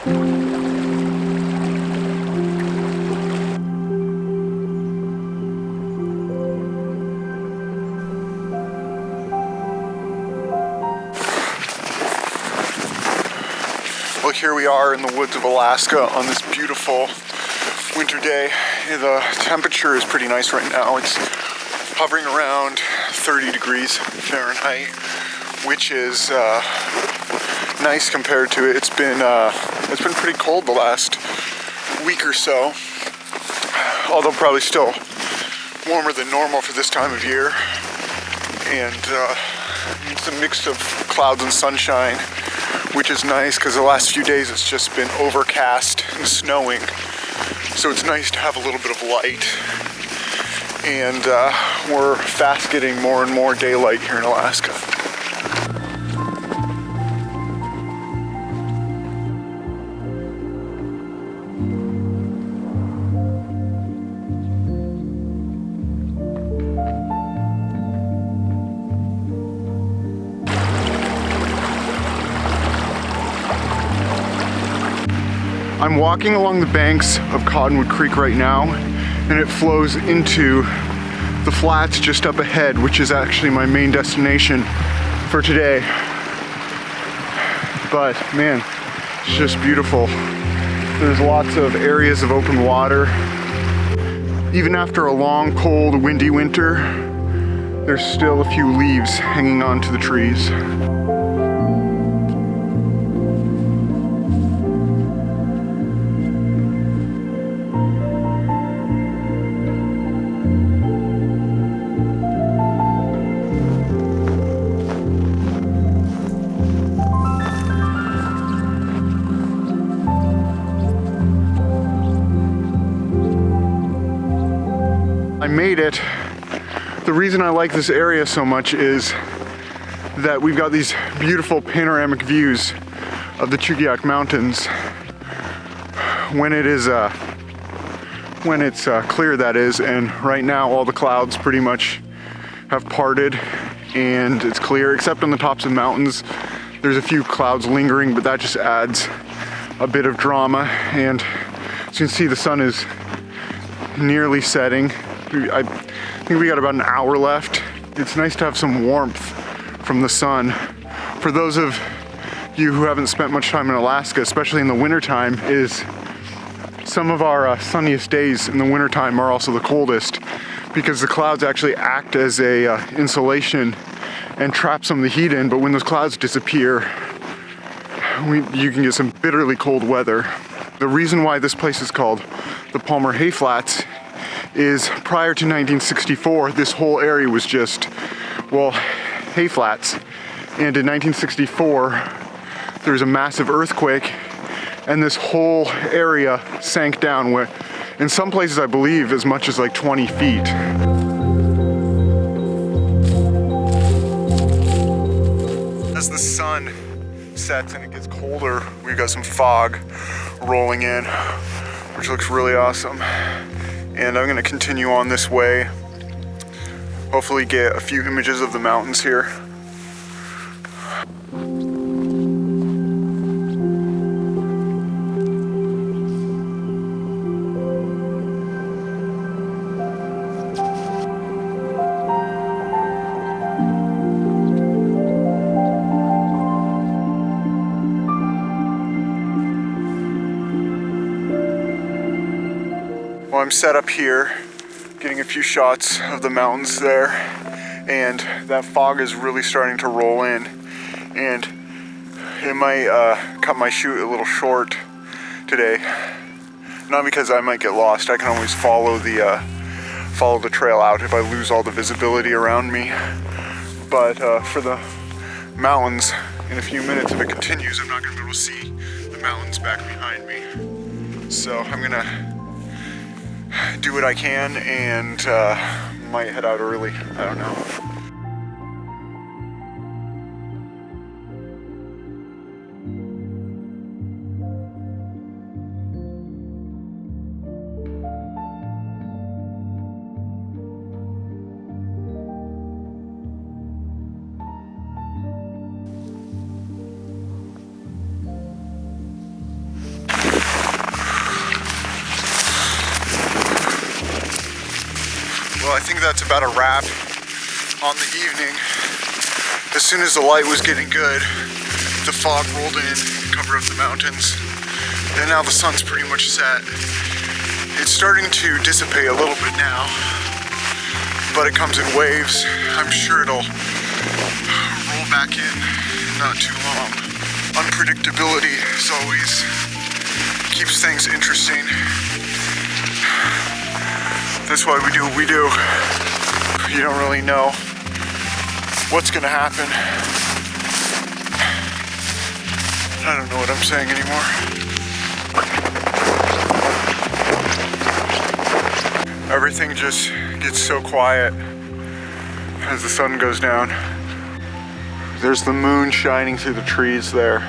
Well, here we are in the woods of Alaska on this beautiful winter day. The temperature is pretty nice right now. It's hovering around 30 degrees Fahrenheit, which is nice compared to it. It's been pretty cold the last week or so, although probably still warmer than normal for this time of year. And it's a mix of clouds and sunshine, which is nice because the last few days it's just been overcast and snowing. So it's nice to have a little bit of light. And we're fast getting more and more daylight here in Alaska. I'm walking along the banks of Cottonwood Creek right now, and it flows into the flats just up ahead, which is actually my main destination for today. But man, it's just beautiful. There's lots of areas of open water. Even after a long, cold, windy winter, there's still a few leaves hanging onto the trees. I made it. The reason I like this area so much is that we've got these beautiful panoramic views of the Chugiak Mountains when it's clear, that is. And right now all the clouds pretty much have parted and it's clear, except on the tops of mountains. There's a few clouds lingering, but that just adds a bit of drama. And as you can see, the sun is nearly setting. I think we got about an hour left. It's nice to have some warmth from the sun. For those of you who haven't spent much time in Alaska, especially in the wintertime, is some of our sunniest days in the wintertime are also the coldest, because the clouds actually act as a insulation and trap some of the heat in. But when those clouds disappear, you can get some bitterly cold weather. The reason why this place is called the Palmer Hay Flats is prior to 1964, this whole area was just, well, hay flats. And in 1964, there was a massive earthquake and this whole area sank down, where in some places I believe as much as like 20 feet. As the sun sets and it gets colder, we've got some fog rolling in, which looks really awesome. And I'm gonna continue on this way, hopefully get a few images of the mountains here. Well, I'm set up here, getting a few shots of the mountains there, and that fog is really starting to roll in, and it might cut my shoot a little short today. Not because I might get lost. I can always follow the trail out if I lose all the visibility around me. But for the mountains, in a few minutes, if it continues, I'm not going to be able to see the mountains back behind me. So I'm gonna do what I can and might head out early. I don't know. I think that's about a wrap on the evening. As soon as the light was getting good, the fog rolled in, covered up the mountains, and now the sun's pretty much set. It's starting to dissipate a little bit now, but it comes in waves. I'm sure it'll roll back in not too long. Unpredictability is always keeps things interesting. That's why we do what we do. You don't really know what's gonna happen. I don't know what I'm saying anymore. Everything just gets so quiet as the sun goes down. There's the moon shining through the trees there.